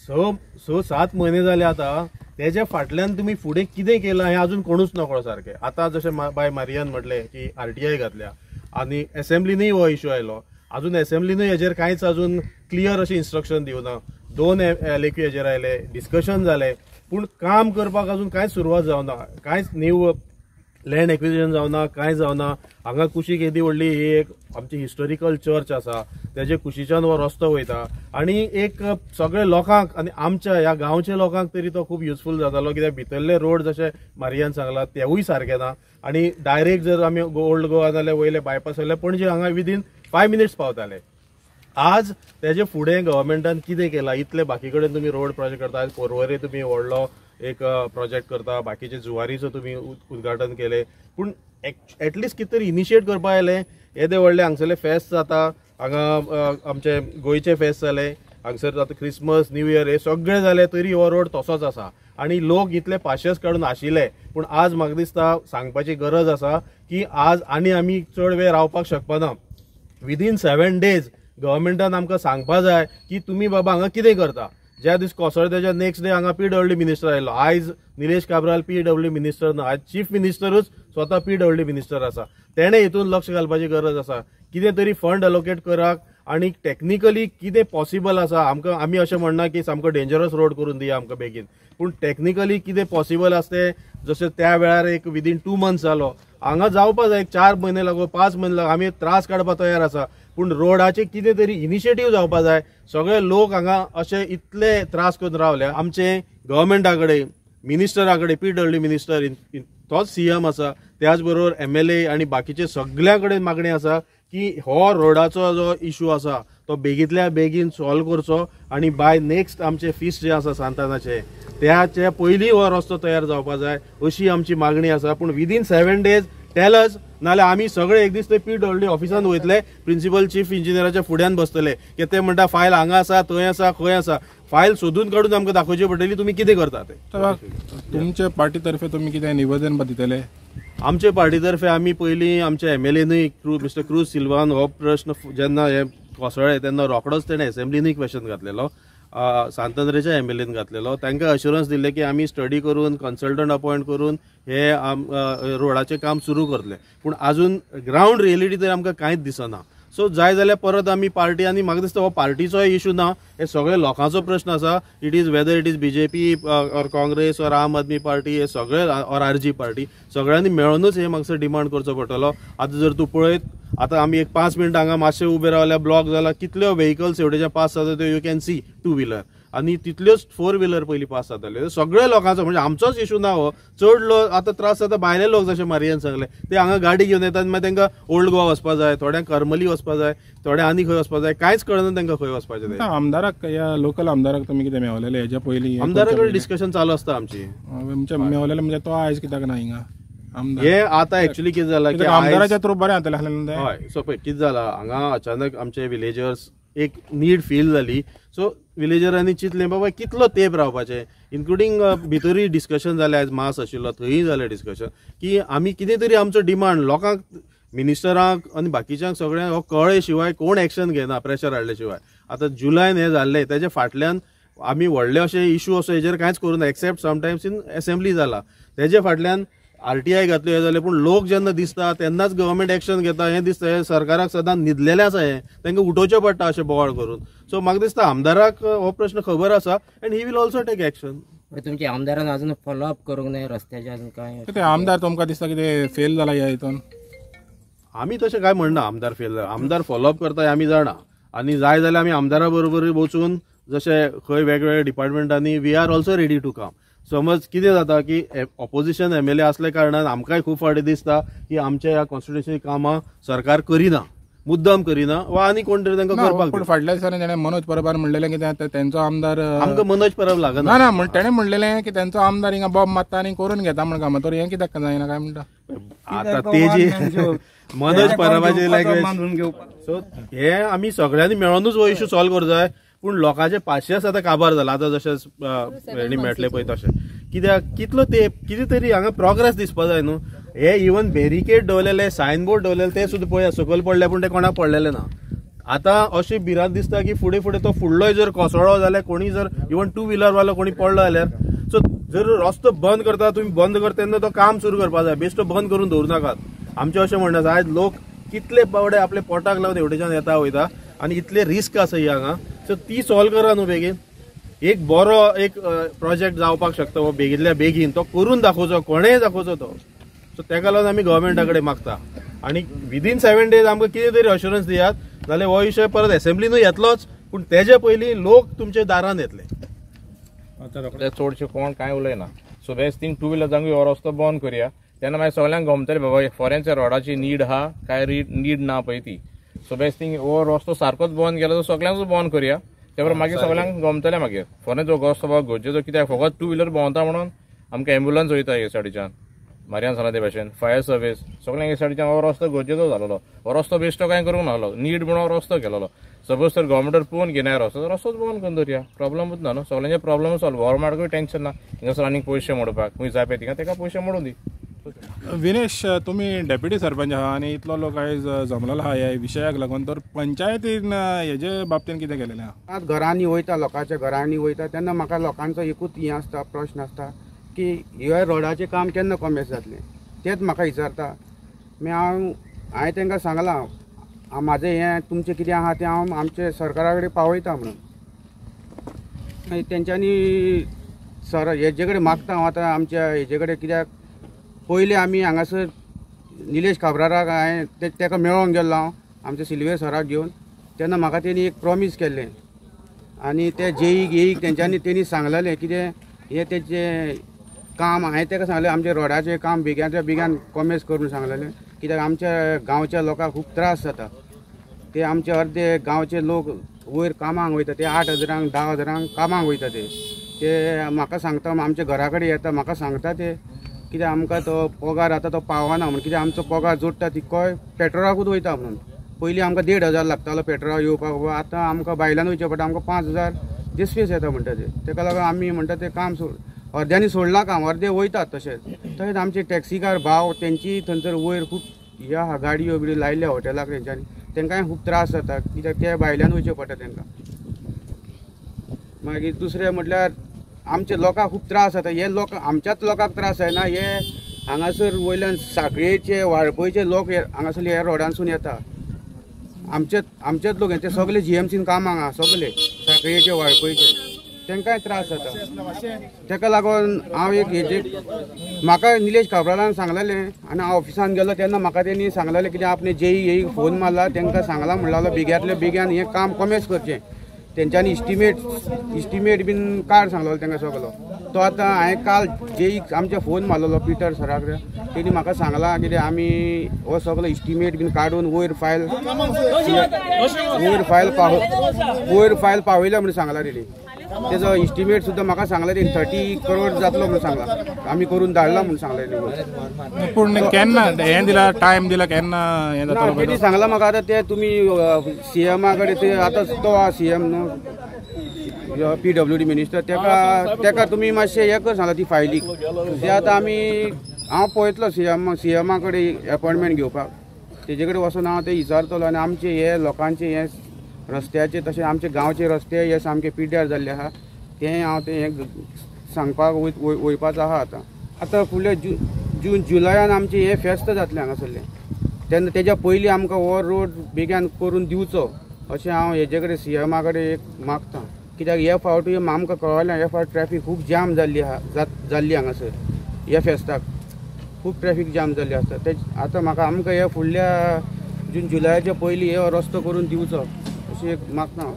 स 7 म्हयने जाले आता. तेच्या फाटल्यान तुम्ही फुडें कितें केलां हें अजून कोणूच नकळो सारकें. आतां जशें बाय मारियान म्हटलें की RTI घातल्या आनी असेंब्लीनूय हो इश्यू आयलो. अजून असेंब्लीनूय हेजेर कांयच अजून क्लियर अशें इन्स्ट्रक्शन दिवना. 2 लेखी हेजेर आयले, डिस्कशन जालें, पूण काम करपाक अजून कांयच सुरवात जावना. कांयच न्यू लँड एक्विजिशन जावना, कांय जावना. हांगा कुशीक येदी व्हडली ही एक आमची हिस्टोरिकल चर्च आसा, तेजे कुशीच्यान हो रस्तो वयता आनी एक सगळे लोकांक आनी आमच्या ह्या गांवच्या लोकांक तरी तो खूब युजफूल जातालो. कित्याक भितरले रोड जशे मारियान सांगला तेवूय सारके ना आनी डायरेक्ट जर आमी ओल्ड गोवा नाल्यार वयले बायपास जाल्यार पणजे हांगा विदीन 5 मिनिट्स पावताले. आज तेजे फुडें गव्हर्मेंटान कितें केलां? इतले बाकी कडेन तुमी रोड प्रोजेक्ट करता, पोरवरे तुमी व्हडलो एक प्रोजेक्ट करता, बाकीचे जुवारीचो तुम्ही उद्घाटन केले, पूण एटलिस्ट कितें तरी इनिशिएट करपा आयलें. येदे व्हडले हांगसरले फेस्त जाता, हांगा आमचे गोंयचे फेस्त जाले, हांगसर आतां क्रिसमस न्यू इयर हे सगळे जाले तरी हो रोड तसोच आसा. आनी लोक इतले पाशियस काडून आशिल्ले, पूण आज म्हाका दिसता सांगपाची गरज आसा की आज आनी आमी चड वेळ रावपाक शकपाना. विदीन 7 days गव्हर्मेंटान आमकां सांगपा जाय की तुमी बाबा हांगा कितें करता. ज्या दीस कोसळ्ळे त्याच्या नेक्स्ट डे हांगा PWD मिनिस्टर आयलो. आयज निलेश काब्राल PWD मिनिस्टर ना, आज चीफ मिनिस्टरूच स्वता PWD मिनिस्टर आसा. तेणें हितून लक्ष घालपाची गरज आसा. कितें तरी फंड अलोकेट कराक आनी टेक्निकली कितें पॉसिबल आसा. आमकां आमी अशें म्हणना की सामको डेंजरस रोड करून दिया आमकां बेगीन, पूण टेक्निकली कितें पॉसिबल आसा तें जशें त्या वेळार एक विदीन 2 months जालो. हांगा जावपा जाय 4 म्हयने लागो 5 म्हयने लागो. आमी त्रास काडपाक तयार आसा, पूण रोडाचे कितें तरी इनिशिएटीव जावपा जाय. सगळे लोक हांगा अशे इतले त्रास करून रावले. आमचे गव्हर्मेंटा कडेन, मिनिस्टरा कडेन, PWD मिनिस्टर तोच CM आसा, त्याच बरोबर MLA आनी बाकीचे सगळ्या कडेन मागणी आसा की हो रोडाचो जो इश्यू आसा तो बेगींतल्या बेगीन सॉल्व करचो आनी बाय नेक्स्ट आमचे फिस्ट जे आसा सांतानाचे त्याचे पयलीं हो रस्तो तयार जावपा जाय अशी आमची मागणी आसा. पूण विदीन 7 days टेल अस, नाल्यार आमी सगळे एक दीस ते PWD ऑफिसान वयतले, प्रिन्सिपल चीफ इंजिनियराच्या फुड्यान बसतले की ते म्हणटा फायल हांगा आसा, थंय आसा, खंय आसा. फायल सोदून काडून आमकां दाखोवची पडटली तुमी कितें करता ते. तुमचे पार्टी तर्फे तुमी कितें निवेदन दितले? आमचे पार्टी तर्फे आमी पयलीं आमच्या MLAनूय मिस्टर क्रूज सिल्वान हो प्रश्न जेन्ना हे कोसळ्ळे तेन्ना रोखडोच तेणें असेंब्लीनूय क्वेश्चन घातलेलो, सांतांद्रेच्या MLAन घातलेलो. तांकां अश्युरन्स दिल्ले की आमी स्टडी करून कन्सल्टंट अपॉयंट करून हे रोडाचें काम सुरू करतले. पूण आजून ग्रावंड रियलिटी तर आमकां कांयच दिसना. सो जाय जाल्यार परत आमी पार्टी, आनी म्हाका दिसता हो पार्टीचो इश्यू ना, हे सगळे लोकांचो प्रश्न आसा. It is whether it is BJP or Congress or आम आदमी पार्टी, हे सगळे ऑर RG पार्टी, सगळ्यांनी मेळूनच हे म्हाका डिमांड करचो पडटलो. आतां जर तूं पळयत, आतां आमी एक 5 मिनटां हांगा मातशे उबे रावल्यार ब्लॉक जाला. कितल्यो व्हेकल्स एवढेच्या पास जाता त्यो यू कॅन सी 2 व्हिलर आनी तितल्योच 4 व्हिलर पयलीं पास जाताल्यो. सगळे लोकांचो म्हणजे आमचोच इश्यू ना हो. चड लोक आतां त्रास जाता भायले लोक, जशे मारियान सांगले ते हांगा गाडी घेवन येतात, मागीर तांकां ओल्ड गोवा वचपा जाय, थोड्यांक करमली वचपा जाय, थोड्या आनी खंय वचपा जाय, कांयच कळना तांकां खंय वचपाचें तें. आमदाराक या लोकल आमदाराक तुमी कितें मेळलेले हेच्या पयलीं? आमदारा कडेन डिस्कशन चालू आसता आमची. मेळलेले म्हणजे तो आयज कित्याक ना हिंगा? हे आतां एक्चुअली कितें जालां की आमदाराच्या थ्रू बरें जातलें आसलें. हय, सो पळय कितें जालां, हांगा अचानक आमचे विलेजर्स एक नीड फील जाली. सो विलेजरांनी चिंतलें बाबा कितलो तेंप रावपाचें, इन्क्लुडींग भितरूय डिस्कशन जालें. आयज मास आशिल्लो थंयय जालें डिस्कशन की आमी कितें तरी आमचो डिमांड लोकांक, मिनिस्टरांक आनी बाकीच्यांक सगळ्यांक हो कळ्ळे शिवाय कोण एक्शन घेना प्रेशर हाडले शिवाय. आतां जुलायन हे जाल्ले, तेजे फाटल्यान आमी व्हडले अशे इश्यू असो हेजेर कांयच करूं ना, एक्सेप्ट समटायम्स इन असेंब्ली जाला. तेजे फाटल्यान RTI घातल्यो हे जाले. पूण लोक जेन्ना दिसता तेन्नाच गव्हर्मेंट एक्शन घेता हें दिसता. हे सरकाराक सदां न्हिदलेलें आसा, हे तांकां उठोवचें पडटा अशें बोवाळ करून. सो म्हाका दिसता आमदाराक हो प्रश्न खबर आसा and he will also take action. तुमच्या आमदारान अजून फॉलोअप करूंक ना रस्त्याचे अजून काय? ते आमदार तुमकां दिसता कितें फेल जाला ह्या हितून? आमी तशें काय म्हणना आमदार फेल जाला. आमदार फॉलोअप करता हें आमी जाणा, आनी जाय जाल्यार आमी आमदारा बरोबर वचून जशें खंय वेगवेगळ्या डिपार्टमेंटांनी we are also ready to come. समज कितें जाता की ऑपोजिशन MLA असल्या कारणान आमकांय खूब फावटी दिसता की आमच्या ह्या कॉन्स्टिट्युएन्सी कामां सरकार करिना, मुद्दाम करिना, वा आनी कोण तरी तांकां करपाक. पण फाटल्या दिसांनी ताणें मनोज परबार म्हणलेलें की तेंचो आमदार आमकां मनोज परब लागना. ना ताणें म्हणलेलें की तेंचो आमदार हिंगा बॉब मारता आनी करून घेता म्हण कामां. तर हें कित्याक जायना काय म्हणटा? आता तेजी मनोज परबाची लँग्वेज. सो हे आमी सगळ्यांनी मेळूनच हो इश्यू सॉल्व करता जाय. पूण लोकांचे पाशियेस आतां काबार जाला. आतां जशें हेणी मेळटले पळय तशें, कित्याक कितलो तेंप कितें तरी हांगा प्रोग्रेस दिसपा जाय न्हू. हे इवन बॅरिकेड दवरलेले, सायन बोर्ड दवरलेले, ते सुद्दां पळया सकयल पडले, पूण ते कोणाक पडलेले ना. आता अशी भिरांत दिसता की फुडें फुडें तो फुडलोय जर कोसळ्ळो जाल्यार कोणी जर इवन टू व्हिलर वालो कोणी पडलो जाल्यार सो जर रस्तो बंद करता तुम्ही बंद करता तेन्ना तो काम सुरू करपाक जाय, बेश्टो बंद करून दवरू नाकात. आमचें अशें म्हणणं आसा आयज लोक कितले बावडे आपले पोटाक लावन एवढेच्यान येता वयता आनी इतले रिस्क आसा ही हांगा, सो ती सॉल्व करा न्हू बेगीन. एक बरो एक प्रोजेक्ट जावपाक शकता हो बेगितल्या बेगीन, तो करून दाखोवचो, कोणेय दाखोवचो तो. सो तेका लागून आमी गव्हर्मेंटा कडेन मागता आनी विदीन 7 days आमकां कितें तरी अश्युरन्स दियात नाल्यार हो विशय परत असेंब्लीनूय येतलोच, पूण तेजे पयलीं लोक तुमच्या दारान येतले. ते चडशे कोण कांय उलयना. सो बेस्ट थिंग 2 व्हिलर्सांक हो रस्तो बंद करया, तेन्ना मागीर सगळ्यांक गमतले बाबा फॉरेनच्या रोडाची नीड आहा काय नीड ना पळय ती. सो बेस्ट थिंग हो रस्तो सारकोच बंद केलो तर सगळ्यांकूच बंद करया, त्या बरोबर मागीर सगळ्यांक गमतले. मागीर फॉरेनचो रस्तो बाबा गरजेचो कित्याक फकत 2 व्हिलर भोंवता म्हणून आमकां एम्ब्युलन्स वयता हे सायडीच्यान, मारयान सांगला ते भाशेन फायर सर्वीस सगळ्यांक हे सायडीच्यान हो रस्तो गरजेचो जालोलो. हो रस्तो बेश्टो कांय करूंक नाहलो, नीड म्हणून हो रस्तो केलोलो. सपोज तर गव्हर्मेंटान पळोवन घेना रस्तो तर रस्तोच बंद करून दवरया, प्रॉब्लमूच ना न्हू. सगळ्यांचे प्रॉब्लम सॉल्व, गव्हर्मेंटाकूय टेन्शन ना. हिंगासर आनीक पयशे मोडपाक खंय जाय पळय थिंगा तेका पयशे मोडून दी. विनेश, तुम्ही डेप्युटी सरपंच आहा आणि इतलो लोक आयज जमलेलो आहा ह्या विशयाक लागून, तर पंचायतीन हेजे बाबतीन कितें केलेलें आहा? आज घरांनी वयता, लोकांच्या घरांनी वयता तेन्ना म्हाका लोकांचो एकूच हें आसता, प्रश्न आसता की ह्या रोडाचें काम केन्ना कॉमेस जातलें तेच म्हाका विचारता. हांवें तांकां सांगलां म्हाजें हें तुमचें कितें आहा तें हांव आमचे सरकारा कडेन पावयता म्हणून. मागीर तेंच्यांनी सर हेजे कडेन मागता हांव आतां आमच्या हेजे कडेन, कित्याक पयलीं आमी हांगासर निलेश काब्राराक हांवें तेका मेळोंक गेल्लो हांव आमच्या सिल्वेर सराक घेवन, तेन्ना म्हाका तेणी एक प्रॉमीस केल्लें आनी ते जेईक तेंच्यांनी सांगलेलें कितें हें तेजें काम. हांवें तेका सांगलें आमच्या रोडाचें काम बेग्याच्या बेग्यान कॉमेस करून सांगलेलें, कित्याक आमच्या गांवच्या लोकांक खूब त्रास जाता. ते आमचे अर्दे गांवचे लोक वयर कामाक वयता, ते 8,000 10,000 कामाक वयता. ते म्हाका सांगता, आमच्या घरा कडेन येता म्हाका सांगता ते कित्याक आमकां तो पगार आतां तो पावना म्हणून, कित्याक आमचो पगार जोडटा तितकोय पेट्रोलाकूच वयता म्हणून. पयलीं आमकां 1,500 लागतालो पेट्रोलाक येवपाक, आतां आमकां भायल्यान वयचें पडटा, आमकां 5,000 दिसवेस येता म्हणटा ते. तेका लागून आमी म्हणटा ते काम अर्द्यांनी सोडलां काम, अर्दे वयतात तशेंच. तशेंच आमचे टॅक्सीकार भाव तेंची थंयसर वयर खूब ह्या गाडयो बिडी लायल्या हॉटेलाक तेंच्यांनी, तेंकांय खूब त्रास जाता कित्याक ते भायल्यान वयचें पडटा तेंकां. मागीर दुसरें म्हटल्यार आमचे लोकांक खूब त्रास जाता. हे लोक आमच्याच लोकांक त्रास जायना, हे हांगासर वयल्यान साखळेचे वाळपयचे लोक हांगासर ह्या रोडांसून येता. आमचेच लोक ते सगळे GMCन कामाक आहा, सगळे साखळेचे वाळपयचे, तेंकांय त्रास जाता. तेका लागून हांव एक हेजे म्हाका निलेश काब्रालान सांगलेलें आनी हांव ऑफिसान गेलो तेन्ना म्हाका तेणी सांगलेलें कितें आपणे जेई फोन मारला, तेंकां सांगला म्हणलेलो बेग्यांतल्या बेग्यान हें काम कॉमेस करचें. तेंच्यांनी इस्टिमेट बीन काड सांगलेलो तेंकां सगळो. तो आतां हांवें काल जेईक आमच्या फोन मारलेलो पिटर सराक, तेणी म्हाका सांगलां कितें आमी हो सगळो इस्टिमेट बीन काडून वयर फायल पावयल्या म्हणून सांगला तेणी. तेजो इस्टिमेट सुद्दां म्हाका सांगला तेणी 30 crore जातलो म्हणून सांगला, आमी करून धाडला म्हणून सांगला तेणी. पूण केन्ना हें दिला, टायम दिला केन्ना हें जातलो? तेणी सांगला म्हाका आतां ते तुमी CMा कडेन ते आतां तो CM न्हू PWD मिनिस्टर, तेका तुमी मातशें हें कर सांगला ती फायलीक. ते आतां हांव पळयतलो CMा कडेन अपॉयंटमेंट घेवपाक, तेजे कडेन वचून हांव ते विचारतलो. आनी आमचे हे लोकांचे हे रस्त्याचे तशें आमचे गांवचे रस्ते हे सामके पिड्ड्यार जाल्ले आहा, तें हांव तें सांगपाक वयपाचो आहा. आतां फुडले जून जुलयान आमचे हे फेस्त जातले हांगासरले, तेन्ना तेज्या पयलीं आमकां हो रोड बेग्यान करून दिवचो अशें हांव हेजे कडेन CMा कडेन एक मागतां. कित्याक हे फावटी आमकां कळ्ळें हे फावट ट्रॅफीक खूब जाम जाल्ली हांगासर. ह्या फेस्ताक खूब ट्रॅफीक जाम जाल्ली आसता. ते आतां आमकां हे फुडल्या जून जुलयाच्या पयलीं हो रस्तो करून दिवचो अशें एक मागता हांव.